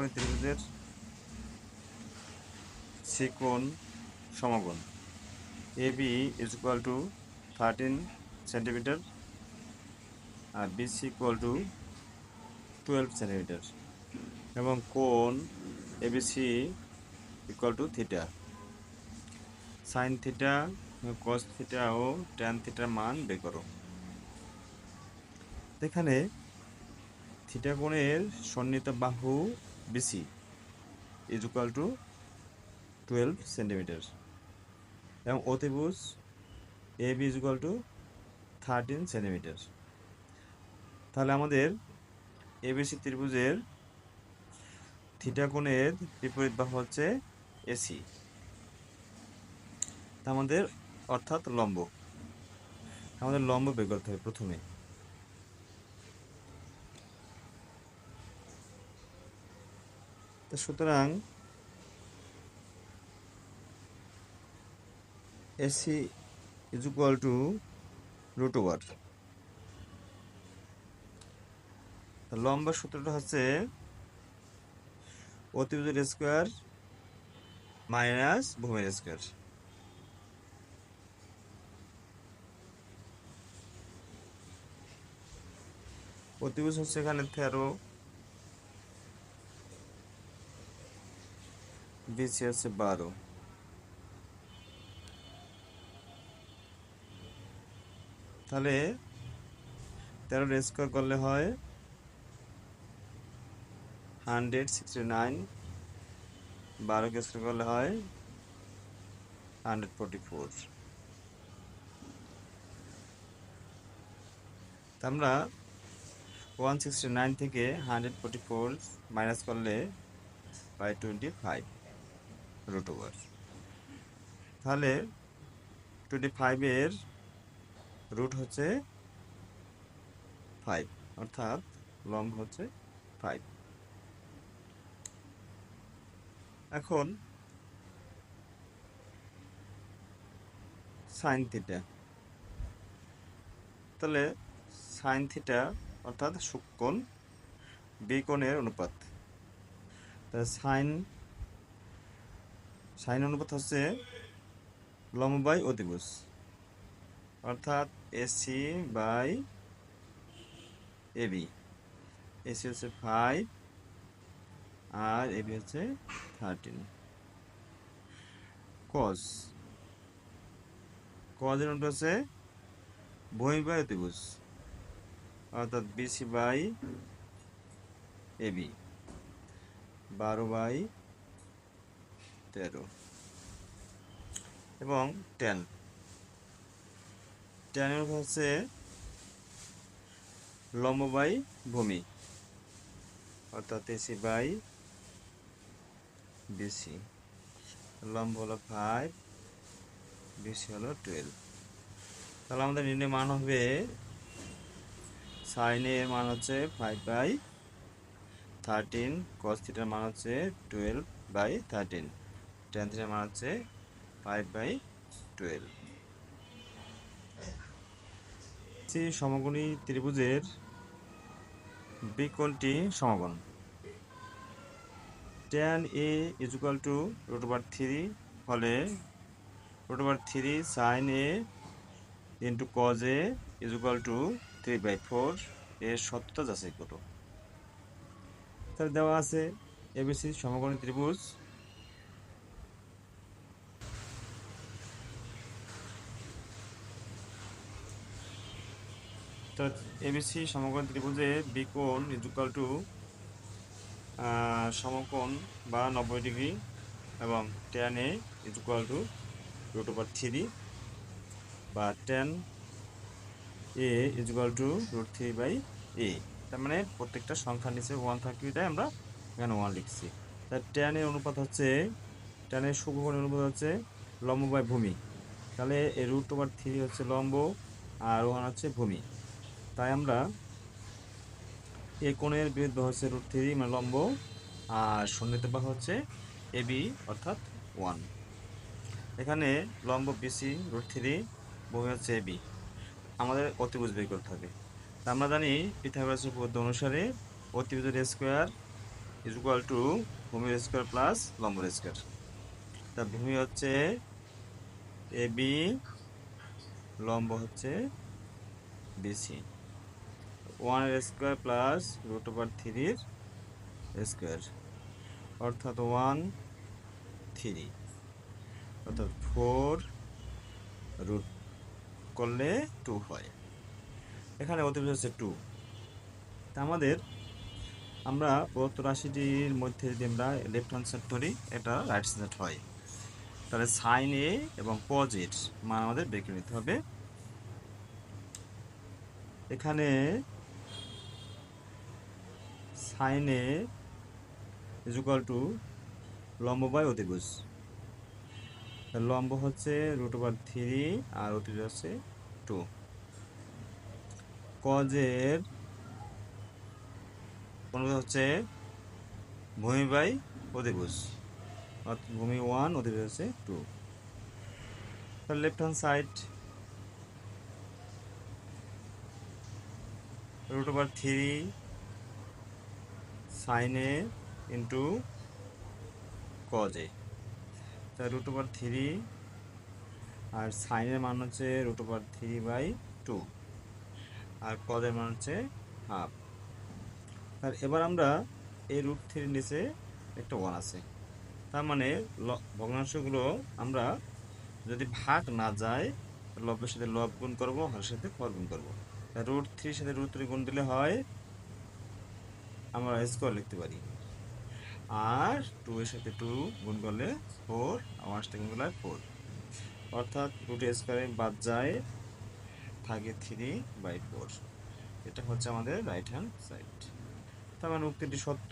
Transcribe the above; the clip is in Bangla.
সমকোণী ত্রিভুজের চিকোণ সমকোণ AB is equal to 13 centimetre আর BC ইকুয়াল টু 12 সেন্টিমিটার এবং কোণ ABC equal to theta. Sine theta, cos theta ও ট্যান থিটার মান বের করো। এখানে থিটা কোণের সন্নিহিত বাহু BC is equal to 12 centimetre এবং অতিভুজ AB is equal to 13 centimetre. তাহলে আমাদের ABC ত্রিভুজের থিটা কোণের বিপরীত বাহু হচ্ছে AC, আমাদের অর্থাৎ লম্ব। আমাদের লম্ব বের করতে হবে প্রথমে। তো সুতরাং AC is equal to root over, লম্বের সূত্রটা হচ্ছে অতিভুজের স্কোয়ার মাইনাস ভূমির স্কোয়ার। অতিভুজ হচ্ছে এখানে 13, BC হচ্ছে 12। তাহলে 13 স্কোয়ার করলে হয় 169, 12 স্কোয়ার করলে হয় 144। আমরা 169 থেকে 144 মাইনাস করলে পাই 25 রুট ওভার। তাহলে 25 এর রুট হচ্ছে 5, অর্থাৎ লম্ব হচ্ছে 5। এখন সাইন থিটা, তাহলে সাইন থিটা অর্থাৎ সূক্ষ্মকোণ বি কোণের অনুপাত। তাহলে সাইন অনুপাত হচ্ছে লম্ব বাই অতিভুজ, অর্থাৎ AC বাই AB। AC হচ্ছে 5 আর AB হচ্ছে 13। কজ এর অনুপাত হচ্ছে ভূমি বাই অতিভুজ, অর্থাৎ BC বাই AB 12/13। এবং ট্যান এর অনুপাত হচ্ছে লম্ব বাই ভূমি, অর্থাৎ AC বাই BC। লম্ব হলো 5, BC হলো 12। তাহলে আমাদের নির্ণয় মান হবে সাইনের মান হচ্ছে 5/13, কস থিটার মান হচ্ছে 12/13, ট্যান থিটার মান হচ্ছে 5/12। সমকোণী ত্রিভুজের বিকোণটি সমকোণ। tan A is equal two √3 হলে √3 sin A into cos A is equal two 3/4 এর সত্যতা যাচাই করো। তাহলে দেওয়া আছে ABC সমকোণী ত্রিভুজ তো ABC সমকোণ ত্রিভুজে বিকোণ ইজ ইকুয়াল টু সমকোণ বা 90 ডিগ্রি এবং tan A is equal two √3 বা tan A is equal two √3/A। তার মানে প্রত্যেকটা সংখ্যার নিচে 1 থাকবে, তাই আমরা এখানে 1 লিখছি। তাই tan এর অনুপাত হচ্ছে, tan এর সূক্ষ্মকোণের অনুপাত হচ্ছে লম্ব বাই ভূমি। তাহলে এই √3 হচ্ছে লম্ব আর 1 হচ্ছে ভূমি। তাই আমরা এই কোণের বিরুদ্ধ হচ্ছে √3 মানে লম্ব, আর সন্নিহিত বাহু হচ্ছে AB অর্থাৎ 1। এখানে লম্ব BC √3, ভূমি হচ্ছে AB। আমাদের অতিভুজ বের করতে হবে। আমরা জানি পিথাগোরাসের উপপাদ্য অনুসারে অতিভুজের স্কোয়ার ইজ ইকুয়াল টু ভূমির স্কোয়ার প্লাস লম্বের স্কোয়ার। তা ভূমি হচ্ছে এ বি, লম্ব হচ্ছে বিসি। 1 এর স্কোয়ার প্লাস √3 স্কোয়ার অর্থাৎ 1/3 অর্থাৎ 4 রুট করলে 2 হয়। এখানে অতিরিক্ত হচ্ছে 2। তা আমরা প্রদত্ত রাশিটির মধ্যে যদি আমরা লেফট হ্যান্ড সাইড ধরি, এটা রাইট সাইড হয়। তাহলে সাইন এ এবং কজ এর মান আমাদের বের করে নিতে হবে। এখানে sine A is equal to লম্ব বাই অতিভুজ। লম্ব হচ্ছে √3 আর অতিভুজ হচ্ছে 2। কজের অনুপাত হচ্ছে ভূমি বাই অতিভুজ, অর্থাৎ ভূমি 1, অতিভুজ হচ্ছে 2। তাহলে left hand side √3 sine A into cos A. তা √3 আর সাইনের মান হচ্ছে √3/2 আর কজের মান হচ্ছে হাফ। আর এবার আমরা এই √3 নিচে একটা 1 আছে, তার মানে ভগ্নাংশগুলো আমরা যদি ভাগ না যায় লবের সাথে লব গুণ করবো, হরের সাথে হর গুণ করবো। √3 সাথে √3 গুণ দিলে হয় আমরা স্কোয়ার লিখতে পারি, আর 2 এর সাথে 2 গুণ করলে 4, আর 1 সাথে গুণ করলে 4, অর্থাৎ √স্কোয়ারে বাদ যায়, থাকে 3/4। এটা হচ্ছে আমাদের রাইট হ্যান্ড সাইড। তার মানে উক্তিটি সত্য।